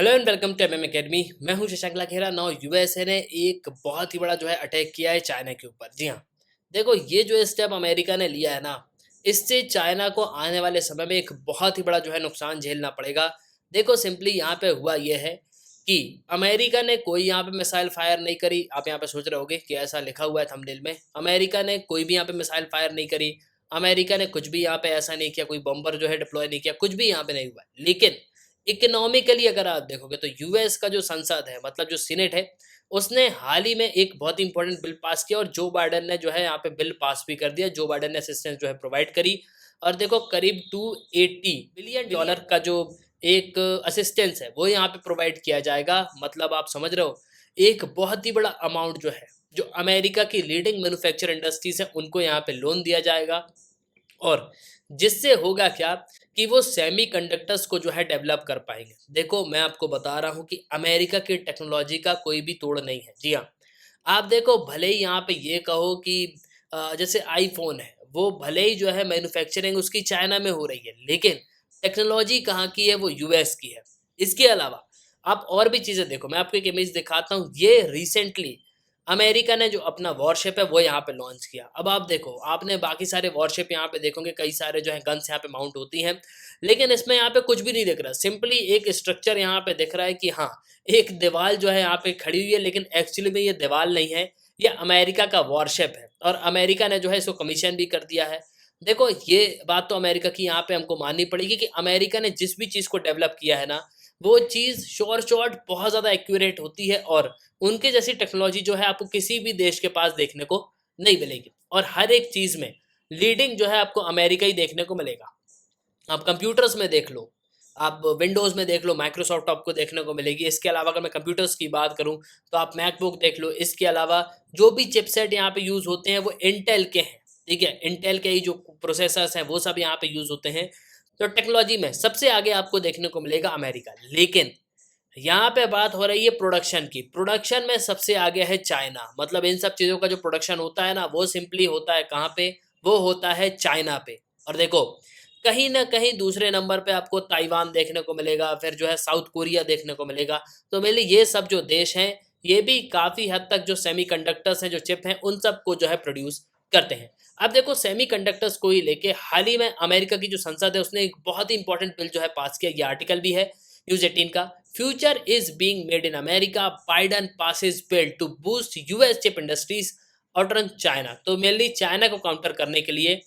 Hello and welcome to MM academy. मैं हूं शशांक लाखेरा। नौ USA ने एक बहुत ही बड़ा अटैक किया है चाइना के ऊपर। जी हाँ, देखो ये जो स्टेप अमेरिका ने लिया है ना, इससे चाइना को आने वाले समय में एक बहुत ही बड़ा नुकसान झेलना पड़ेगा। देखो सिंपली यहाँ पे हुआ ये है कि अमेरिका ने कोई यहाँ पे मिसाइल फायर नहीं करी। आप यहाँ पे सोच रहे होगे कि ऐसा लिखा हुआ है थंबनेल में, अमेरिका ने कोई भी यहाँ पे मिसाइल फायर नहीं करी। अमेरिका ने कुछ भी यहाँ पे ऐसा नहीं किया, कोई बम्बर डिप्लॉय नहीं किया, कुछ भी यहाँ पे नहीं हुआ। लेकिन इकोनॉमिकली अगर आप देखोगे तो यूएस का जो संसद है, मतलब जो सीनेट है, उसने हाल ही में एक बहुत ही इंपॉर्टेंट बिल पास किया और जो बाइडेन ने यहाँ पे बिल पास भी कर दिया। जो बाइडेन ने असिस्टेंस प्रोवाइड करी। और देखो करीब 280 बिलियन डॉलर का जो एक असिस्टेंस है वो यहाँ पे प्रोवाइड किया जाएगा। मतलब आप समझ रहे हो, एक बहुत ही बड़ा अमाउंट जो अमेरिका की लीडिंग मैन्युफैक्चर इंडस्ट्रीज है उनको यहाँ पे लोन दिया जाएगा। और जिससे होगा क्या कि वो सेमीकंडक्टर्स को डेवलप कर पाएंगे। देखो मैं आपको बता रहा हूँ कि अमेरिका की टेक्नोलॉजी का कोई भी तोड़ नहीं है। जी हाँ, आप देखो भले ही यहाँ पे ये कहो कि जैसे आईफोन है, वो भले ही मैन्युफैक्चरिंग उसकी चाइना में हो रही है, लेकिन टेक्नोलॉजी कहाँ की है, वो यूएस की है। इसके अलावा आप और भी चीज़ें देखो, मैं आपको एक इमेज दिखाता हूँ। ये रिसेंटली अमेरिका ने जो अपना वॉरशिप है वो यहाँ पे लॉन्च किया। अब आप देखो, आपने बाकी सारे वॉरशिप यहाँ पे देखोगे, कई सारे गन्स यहाँ पे माउंट होती हैं, लेकिन इसमें यहाँ पे कुछ भी नहीं दिख रहा। सिंपली एक स्ट्रक्चर यहाँ पे दिख रहा है कि हाँ, एक दीवार यहाँ पे खड़ी हुई है, लेकिन एक्चुअली में ये दीवार नहीं है, ये अमेरिका का वॉरशिप है और अमेरिका ने इसको कमीशन भी कर दिया है। देखो ये बात तो अमेरिका की यहाँ पे हमको माननी पड़ेगी कि अमेरिका ने जिस भी चीज़ को डेवलप किया है ना, वो चीज़ श्योर शॉट बहुत ज़्यादा एक्यूरेट होती है और उनके जैसी टेक्नोलॉजी आपको किसी भी देश के पास देखने को नहीं मिलेगी। और हर एक चीज़ में लीडिंग आपको अमेरिका ही देखने को मिलेगा। आप कंप्यूटर्स में देख लो, आप विंडोज़ में देख लो, माइक्रोसॉफ्ट आपको देखने को मिलेगी। इसके अलावा अगर मैं कंप्यूटर्स की बात करूँ तो आप मैकबुक देख लो। इसके अलावा जो भी चिपसेट यहाँ पे यूज़ होते हैं वो इंटेल के हैं, ठीक है? इंटेल के ही जो प्रोसेसर्स हैं वो सब यहाँ पे यूज़ होते हैं। तो टेक्नोलॉजी में सबसे आगे आपको देखने को मिलेगा अमेरिका। लेकिन यहाँ पे बात हो रही है प्रोडक्शन की। प्रोडक्शन में सबसे आगे है चाइना। मतलब इन सब चीज़ों का जो प्रोडक्शन होता है ना, वो सिंपली होता है कहाँ पे? वो होता है चाइना पे। और देखो कहीं न कहीं दूसरे नंबर पे आपको ताइवान देखने को मिलेगा, फिर साउथ कोरिया देखने को मिलेगा। तो मेनली ये सब जो देश हैं, ये भी काफ़ी हद तक जो सेमीकंडक्टर्स हैं, जो चिप हैं, उन सबको प्रोड्यूस करते हैं। अब देखो सेमीकंडक्टर्स को ही लेके हाल ही में अमेरिका की जो संसद है, उसने एक बहुत ही इंपॉर्टेंट बिल पास किया। ये आर्टिकल भी है न्यूज़ 18 का। Future is being made in America, Biden passes bill to boost US chip industries outer China. तो मेनली चाइना को काउंटर करने के लिए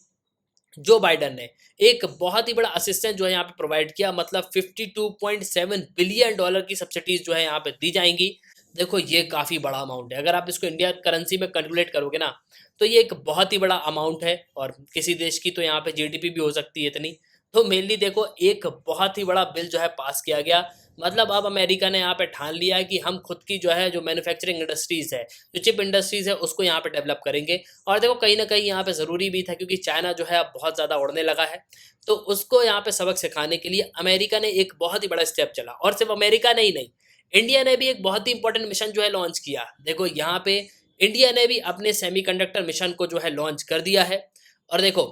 जो बाइडेन ने एक बहुत ही बड़ा असिस्टेंस यहाँ पे प्रोवाइड किया। मतलब 52.7 बिलियन डॉलर की सब्सिडीज यहाँ पे दी जाएंगी। देखो ये काफ़ी बड़ा अमाउंट है। अगर आप इसको इंडिया करेंसी में कैलकुलेट करोगे ना, तो ये एक बहुत ही बड़ा अमाउंट है और किसी देश की तो यहाँ पे जीडीपी भी हो सकती है इतनी। तो मेनली देखो एक बहुत ही बड़ा बिल पास किया गया। मतलब अब अमेरिका ने यहाँ पे ठान लिया है कि हम खुद की जो मैन्युफैक्चरिंग इंडस्ट्रीज है, जो चिप इंडस्ट्रीज है, उसको यहाँ पे डेवलप करेंगे। और देखो कहीं न कहीं यहाँ पे ज़रूरी भी था, क्योंकि चाइना अब बहुत ज़्यादा उड़ने लगा है। तो उसको यहाँ पे सबक सिखाने के लिए अमेरिका ने एक बहुत ही बड़ा स्टेप चला। और सिर्फ अमेरिका ने ही नहीं, इंडिया ने भी एक बहुत ही इंपॉर्टेंट मिशन लॉन्च किया। देखो यहाँ पे इंडिया ने भी अपने सेमीकंडक्टर मिशन को लॉन्च कर दिया है। और देखो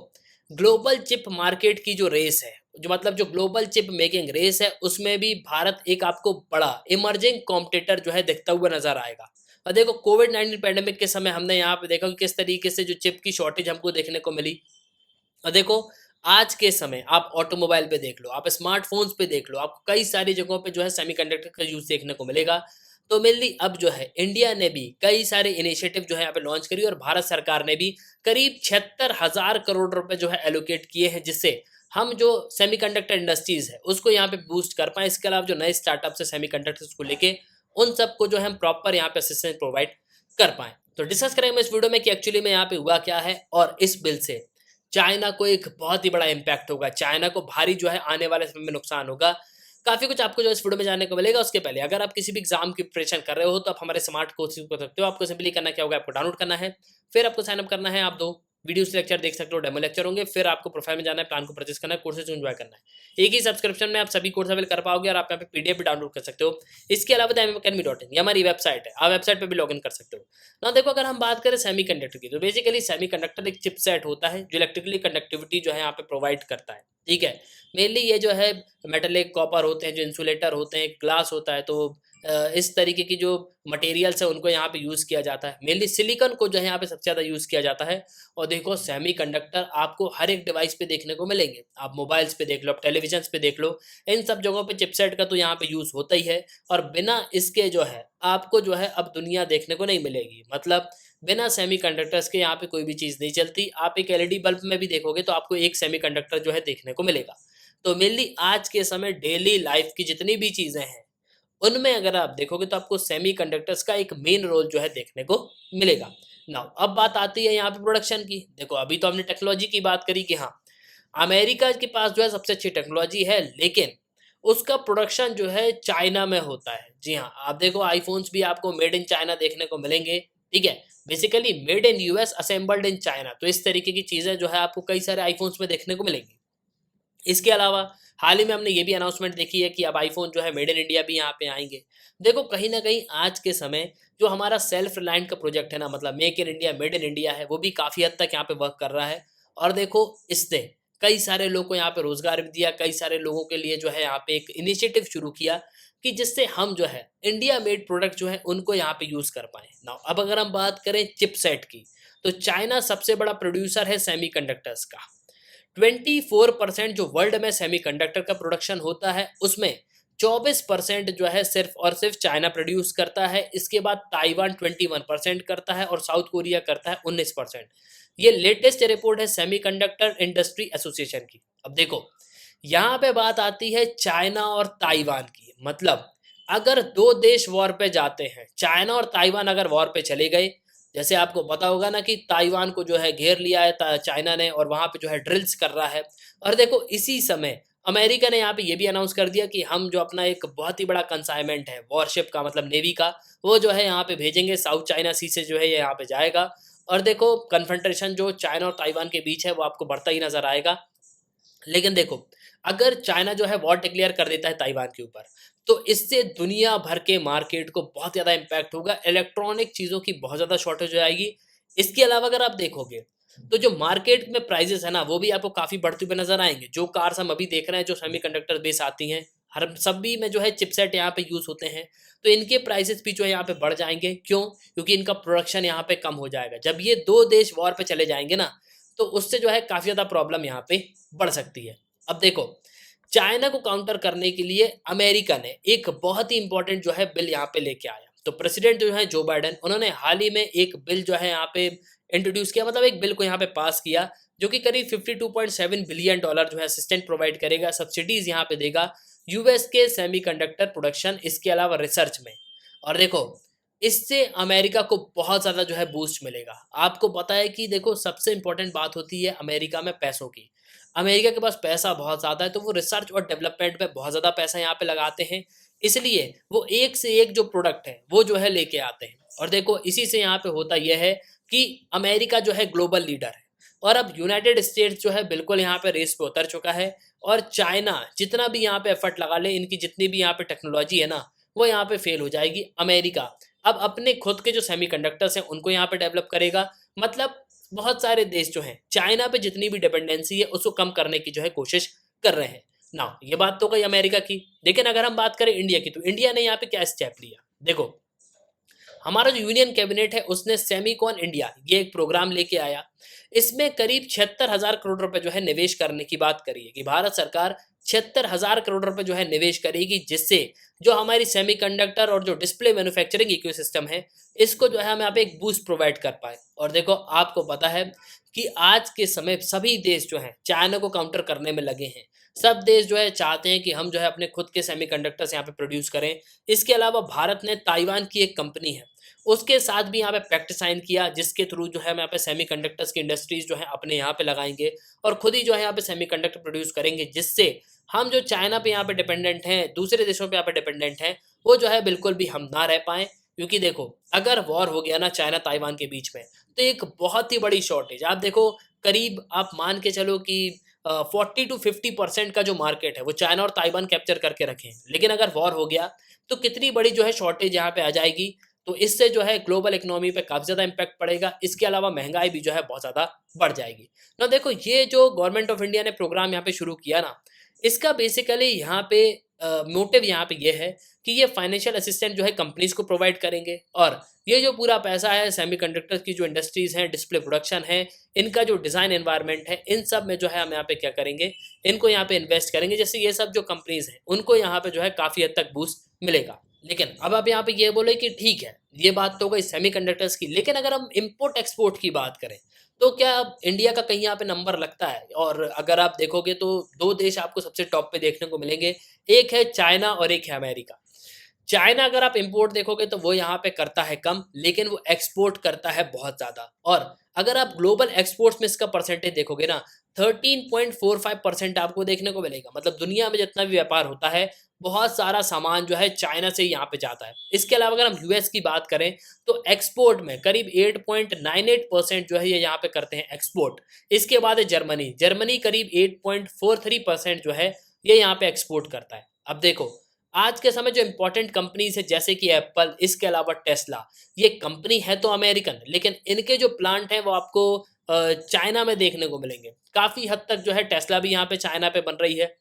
ग्लोबल चिप मार्केट की जो रेस है, जो ग्लोबल चिप मेकिंग रेस है, उसमें भी भारत एक आपको बड़ा इमर्जिंग कॉम्पिटिटर दिखता हुआ नजर आएगा। और देखो कोविड-19 पैंडेमिक के समय हमने यहाँ पे देखा कि किस तरीके से जो चिप की शॉर्टेज हमको देखने को मिली। और देखो आज के समय आप ऑटोमोबाइल पे देख लो, आप स्मार्टफ़ोन्स पे देख लो, आपको कई सारी जगहों पे सेमीकंडक्टर का यूज़ देखने को मिलेगा। तो मेनली अब इंडिया ने भी कई सारे इनिशिएटिव यहाँ पे लॉन्च करी और भारत सरकार ने भी करीब 76,000 करोड़ रुपए एलोकेट किए हैं, जिससे हम जो सेमीकंडक्टर इंडस्ट्रीज़ है उसको यहाँ पे बूस्ट कर पाएँ। इसके अलावा जो नए स्टार्टअप्स है सेमीकंडक्टर्स को लेके, उन सबको हम प्रॉपर यहाँ पे असिस्टेंस प्रोवाइड कर पाएँ। तो डिस्कस करेंगे इस वीडियो में कि एक्चुअली में यहाँ पे हुआ क्या है और इस बिल से चाइना को एक बहुत ही बड़ा इम्पैक्ट होगा। चाइना को भारी आने वाले समय में नुकसान होगा। काफ़ी कुछ आपको इस वीडियो में जानने को मिलेगा। उसके पहले अगर आप किसी भी एग्जाम की प्रिपरेशन कर रहे हो तो आप हमारे स्मार्ट कोचिंग कर सकते हो। आपको सिंपली करना क्या होगा, आपको डाउनलोड करना है, फिर आपको साइन अप करना है। आप दो वीडियो से लेक्चर देख सकते हो, डेमो लेक्चर होंगे, फिर आपको प्रोफाइल में जाना है, प्लान को परचेस करना है, कोर्सेज एंजॉय करना है। एक ही सब्सक्रिप्शन में आप सभी कोर्स अवेल कर पाओगे और आप यहाँ पे पीडीएफ भी डाउनलोड कर सकते हो। इसके अलावा academy.in ये हमारी वेबसाइट है, आप वेबसाइट पर भी लॉगिन कर सकते हो ना। देखो अगर हम बात करें सेमी कंडक्टर की, तो बेसिकली सेमी कंडक्टर एक चिपसेट होता है जो इलेक्ट्रिकली कंडक्टिविटी जो है यहाँ पे प्रोवाइड करता है, ठीक है। मेनली ये जो है मेटेलिक कॉपर होते हैं, जो इंसुलेटर होते हैं, ग्लास होता है, तो इस तरीके की जो मटेरियल्स है उनको यहाँ पे यूज़ किया जाता है। मेनली सिलिकॉन को जो है यहाँ पे सबसे ज़्यादा यूज़ किया जाता है। और देखो सेमीकंडक्टर आपको हर एक डिवाइस पे देखने को मिलेंगे, आप मोबाइल्स पे देख लो, आप टेलीविजन्स पे देख लो, इन सब जगहों पे चिपसेट का तो यहाँ पे यूज़ होता ही है। और बिना इसके जो है आपको जो है अब दुनिया देखने को नहीं मिलेगी, मतलब बिना सेमीकंडक्टर्स के यहाँ पे कोई भी चीज़ नहीं चलती। आप एक एलईडी बल्ब में भी देखोगे तो आपको एक सेमीकंडक्टर जो है देखने को मिलेगा। तो मेनली आज के समय डेली लाइफ की जितनी भी चीज़ें हैं उनमें अगर आप देखोगे तो आपको सेमीकंडक्टर्स का एक मेन रोल जो है देखने को मिलेगा। नाउ अब बात आती है यहाँ पे प्रोडक्शन की। देखो अभी तो हमने टेक्नोलॉजी की बात करी कि हाँ, अमेरिका के पास जो है सबसे अच्छी टेक्नोलॉजी है, लेकिन उसका प्रोडक्शन जो है चाइना में होता है। जी हाँ, आप देखो आईफोन्स भी आपको मेड इन चाइना देखने को मिलेंगे, ठीक है। Basically made in US assembled in China, तो इस तरीके की चीज़ें जो है आपको कई सारे आईफोन्स में देखने को मिलेंगी। इसके अलावा हाल ही में हमने ये भी अनाउंसमेंट देखी है कि अब आईफोन जो है मेड इन इंडिया भी यहाँ पे आएंगे। देखो कहीं ना कहीं आज के समय जो हमारा सेल्फ रिलायंट का प्रोजेक्ट है ना, मतलब make in India made in India है, वो भी काफ़ी हद तक यहाँ पे वर्क कर रहा है। और देखो इसने कई सारे लोगों को यहाँ पे रोजगार भी दिया, कई सारे लोगों के लिए जो है यहाँ पे एक इनिशिएटिव शुरू किया कि जिससे हम जो है इंडिया मेड प्रोडक्ट जो है उनको यहाँ पे यूज़ कर पाए ना। अब अगर हम बात करें चिपसेट की, तो चाइना सबसे बड़ा प्रोड्यूसर है सेमीकंडक्टर्स का। 24% जो वर्ल्ड में सेमीकंडक्टर का प्रोडक्शन होता है उसमें 24% जो है सिर्फ और सिर्फ चाइना प्रोड्यूस करता है। इसके बाद ताइवान 21% करता है और साउथ कोरिया करता है 19%। ये लेटेस्ट रिपोर्ट है सेमीकंडक्टर इंडस्ट्री एसोसिएशन की। अब देखो यहाँ पे बात आती है चाइना और ताइवान की, मतलब अगर दो देश वॉर पे जाते हैं, चाइना और ताइवान अगर वॉर पे चले गए, जैसे आपको पता होगा ना कि ताइवान को जो है घेर लिया है चाइना ने और वहाँ पे जो है ड्रिल्स कर रहा है। और देखो इसी समय अमेरिका ने यहाँ पे ये भी अनाउंस कर दिया कि हम जो अपना एक बहुत ही बड़ा कंसाइनमेंट है वॉरशिप का, मतलब नेवी का, वो जो है यहाँ पे भेजेंगे, साउथ चाइना सी से जो है ये यहाँ पे जाएगा। और देखो कन्फ्रंटेशन जो चाइना और ताइवान के बीच है वो आपको बढ़ता ही नजर आएगा। लेकिन देखो अगर चाइना जो है वॉर डिक्लेयर कर देता है ताइवान के ऊपर, तो इससे दुनिया भर के मार्केट को बहुत ज़्यादा इम्पैक्ट होगा, इलेक्ट्रॉनिक चीज़ों की बहुत ज़्यादा शॉर्टेज हो जाएगी। इसके अलावा अगर आप देखोगे तो जो मार्केट में प्राइजेस है ना वो भी आपको काफ़ी बढ़ते हुए नजर आएंगे। जो कार्स हम अभी देख रहे हैं जो सेमीकंडक्टर बेस आती हैं, हर सभी में जो है चिपसेट यहाँ पे यूज़ होते हैं, तो इनके प्राइसेस भी जो है यहाँ पे बढ़ जाएंगे। क्यों? क्योंकि इनका प्रोडक्शन यहाँ पे कम हो जाएगा। जब ये दो देश वॉर पे चले जाएंगे ना, तो उससे जो है काफ़ी ज़्यादा प्रॉब्लम यहाँ पे बढ़ सकती है। अब देखो चाइना को काउंटर करने के लिए अमेरिका ने एक बहुत ही इंपॉर्टेंट जो है बिल यहाँ पे लेके आया। तो प्रेसिडेंट जो है जो बाइडेन, उन्होंने हाल ही में एक बिल जो है यहाँ पे इंट्रोड्यूस किया, मतलब एक बिल को यहाँ पे पास किया जो कि करीब 52.7 बिलियन डॉलर जो है असिस्टेंट प्रोवाइड करेगा, सब्सिडीज यहाँ पे देगा यूएस के सेमीकंडक्टर प्रोडक्शन, इसके अलावा रिसर्च में। और देखो इससे अमेरिका को बहुत ज़्यादा जो है बूस्ट मिलेगा। आपको पता है कि देखो सबसे इंपॉर्टेंट बात होती है अमेरिका में पैसों की। अमेरिका के पास पैसा बहुत ज़्यादा है, तो वो रिसर्च और डेवलपमेंट में बहुत ज़्यादा पैसा यहाँ पे लगाते हैं। इसलिए वो एक से एक जो प्रोडक्ट है वो जो है लेके आते हैं। और देखो इसी से यहाँ पे होता यह है कि अमेरिका जो है ग्लोबल लीडर है और अब यूनाइटेड स्टेट्स जो है बिल्कुल यहाँ पे रेस पे उतर चुका है। और चाइना जितना भी यहाँ पे एफर्ट लगा ले, इनकी जितनी भी यहाँ पे टेक्नोलॉजी है ना वो यहाँ पे फेल हो जाएगी। अमेरिका अब अपने खुद के जो सेमीकंडक्टर्स हैं उनको यहाँ पे डेवलप करेगा। मतलब बहुत सारे देश जो हैं चाइना पे जितनी भी डिपेंडेंसी है उसको कम करने की जो है कोशिश कर रहे हैं ना। ये बात तो गई अमेरिका की, लेकिन अगर हम बात करें इंडिया की, तो इंडिया ने यहाँ पे क्या स्टेप लिया। देखो हमारा जो यूनियन कैबिनेट है उसने सेमीकॉन इंडिया ये एक प्रोग्राम लेके आया। इसमें करीब 76,000 करोड़ रुपए जो है निवेश करने की बात करी है कि भारत सरकार 76,000 करोड़ रुपए जो है निवेश करेगी, जिससे जो हमारी सेमीकंडक्टर और जो डिस्प्ले मैन्युफैक्चरिंग इकोसिस्टम है इसको जो है हम यहाँ पे एक बूस्ट प्रोवाइड कर पाए। और देखो आपको पता है कि आज के समय सभी देश जो हैं चाइना को काउंटर करने में लगे हैं। सब देश जो है चाहते हैं कि हम जो है अपने खुद के सेमीकंडक्टर्स यहाँ पे प्रोड्यूस करें। इसके अलावा भारत ने ताइवान की एक कंपनी है उसके साथ भी यहाँ पे पैक्ट साइन किया, जिसके थ्रू जो है हम यहाँ पे सेमीकंडक्टर्स की इंडस्ट्रीज जो है अपने यहाँ पे लगाएंगे और खुद ही जो है यहाँ पे सेमीकंडक्टर प्रोड्यूस करेंगे, जिससे हम जो चाइना पे यहाँ पे डिपेंडेंट हैं, दूसरे देशों पे यहाँ पे डिपेंडेंट हैं, वो जो है बिल्कुल भी हम ना रह पाएँ। क्योंकि देखो अगर वॉर हो गया ना चाइना ताइवान के बीच में, तो एक बहुत ही बड़ी शॉर्टेज आप देखो, करीब आप मान के चलो कि 40 to 50% का जो मार्केट है वो चाइना और ताइवान कैप्चर करके रखे हैं। लेकिन अगर वॉर हो गया तो कितनी बड़ी जो है शॉर्टेज यहाँ पे आ जाएगी। तो इससे जो है ग्लोबल इकोनॉमी पे काफ़ी ज़्यादा इम्पैक्ट पड़ेगा। इसके अलावा महंगाई भी जो है बहुत ज़्यादा बढ़ जाएगी। ना देखो, ये जो गवर्नमेंट ऑफ इंडिया ने प्रोग्राम यहाँ पे शुरू किया ना, इसका बेसिकली यहाँ पे मोटिव यहाँ पे ये है कि ये फाइनेंशियल असिस्टेंस जो है कंपनीज को प्रोवाइड करेंगे, और ये जो पूरा पैसा है सेमीकंडक्टर्स की जो इंडस्ट्रीज हैं, डिस्प्ले प्रोडक्शन है, इनका जो डिज़ाइन एनवायरनमेंट है, इन सब में जो है हम यहाँ पे क्या करेंगे, इनको यहाँ पे इन्वेस्ट करेंगे। जैसे ये सब जो कंपनीज हैं उनको यहाँ पे जो है काफ़ी हद तक बूस्ट मिलेगा। लेकिन अब आप यहाँ पे ये बोले कि ठीक है, ये बात तो हो गई सेमीकंडक्टर्स की, लेकिन अगर हम इम्पोर्ट एक्सपोर्ट की बात करें तो क्या इंडिया का कहीं यहाँ पे नंबर लगता है? और अगर आप देखोगे तो दो देश आपको सबसे टॉप पे देखने को मिलेंगे, एक है चाइना और एक है अमेरिका। चाइना अगर आप इंपोर्ट देखोगे तो वो यहाँ पे करता है कम, लेकिन वो एक्सपोर्ट करता है बहुत ज़्यादा। और अगर आप ग्लोबल एक्सपोर्ट्स में इसका परसेंटेज देखोगे ना, 13.45% आपको देखने को मिलेगा। मतलब दुनिया में जितना भी व्यापार होता है, बहुत सारा सामान जो है चाइना से यहाँ पे जाता है। इसके अलावा अगर हम यूएस की बात करें तो एक्सपोर्ट में करीब 8.98% जो है ये यहाँ पे करते हैं एक्सपोर्ट। इसके बाद है जर्मनी, जर्मनी करीब 8.43% जो है ये यहाँ पे एक्सपोर्ट करता है। अब देखो, आज के समय जो इंपॉर्टेंट कंपनीज है जैसे कि एप्पल, इसके अलावा टेस्ला, ये कंपनी है तो अमेरिकन, लेकिन इनके जो प्लांट हैं वो आपको चाइना में देखने को मिलेंगे। काफ़ी हद तक जो है टेस्ला भी यहाँ पे चाइना पे बन रही है।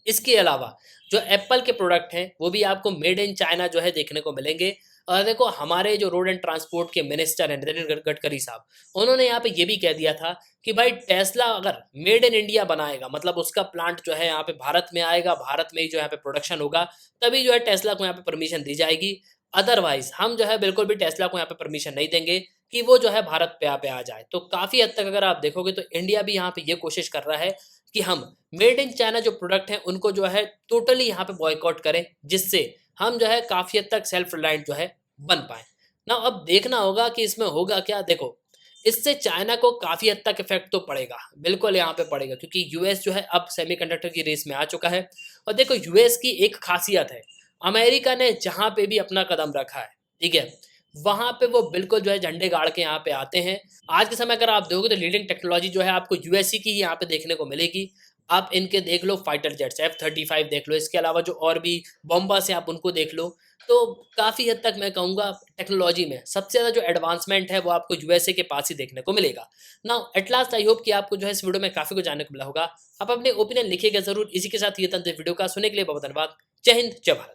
इसके अलावा जो एप्पल के प्रोडक्ट हैं वो भी आपको मेड इन चाइना जो है देखने को मिलेंगे। और देखो, हमारे जो रोड एंड ट्रांसपोर्ट के मिनिस्टर हैं नितिन गडकरी साहब, उन्होंने यहाँ पे ये भी कह दिया था कि भाई टेस्ला अगर मेड इन इंडिया बनाएगा, मतलब उसका प्लांट जो है यहाँ पे भारत में आएगा, भारत में ही जो यहाँ पे प्रोडक्शन होगा, तभी जो है टेस्ला को यहाँ पे परमिशन दी जाएगी। अदरवाइज हम जो है बिल्कुल भी टेस्ला को यहाँ पे परमिशन नहीं देंगे कि वो जो है भारत पे यहाँ पे आ जाए। तो काफ़ी हद तक अगर आप देखोगे तो इंडिया भी यहाँ पे ये कोशिश कर रहा है कि हम मेड इन चाइना जो प्रोडक्ट हैं उनको जो है टोटली यहाँ पे बॉयकॉट करें, जिससे हम जो है काफ़ी हद तक सेल्फ रिलायंट जो है बन पाए ना। अब देखना होगा कि इसमें होगा क्या। देखो, इससे चाइना को काफ़ी हद तक इफेक्ट तो पड़ेगा, बिल्कुल यहाँ पे पड़ेगा, क्योंकि यूएस जो है अब सेमीकंडक्टर की रेस में आ चुका है। और देखो, यूएस की एक खासियत है, अमेरिका ने जहाँ पे भी अपना कदम रखा है, ठीक है, वहाँ पे वो बिल्कुल जो है झंडे गाड़ के यहाँ पे आते हैं। आज के समय अगर आप देखोगे तो लीडिंग टेक्नोलॉजी जो है आपको यूएससी की ही यहाँ पे देखने को मिलेगी। आप इनके देख लो फाइटर जेट्स, F-35 देख लो, इसके अलावा जो और भी बॉम्बर्स हैं आप उनको देख लो। तो काफ़ी हद तक मैं कहूँगा टेक्नोलॉजी में सबसे ज़्यादा जो एडवांसमेंट है वो आपको यूएसए के पास ही देखने को मिलेगा। Now at last I hope कि आपको जो है इस वीडियो में काफ़ी कुछ जानने को मिला होगा। आप अपने ओपिनियन लिखिएगा ज़रूर। इसी के साथ ये था वीडियो का, सुनने के लिए बहुत धन्यवाद। जय हिंद, जय भारत।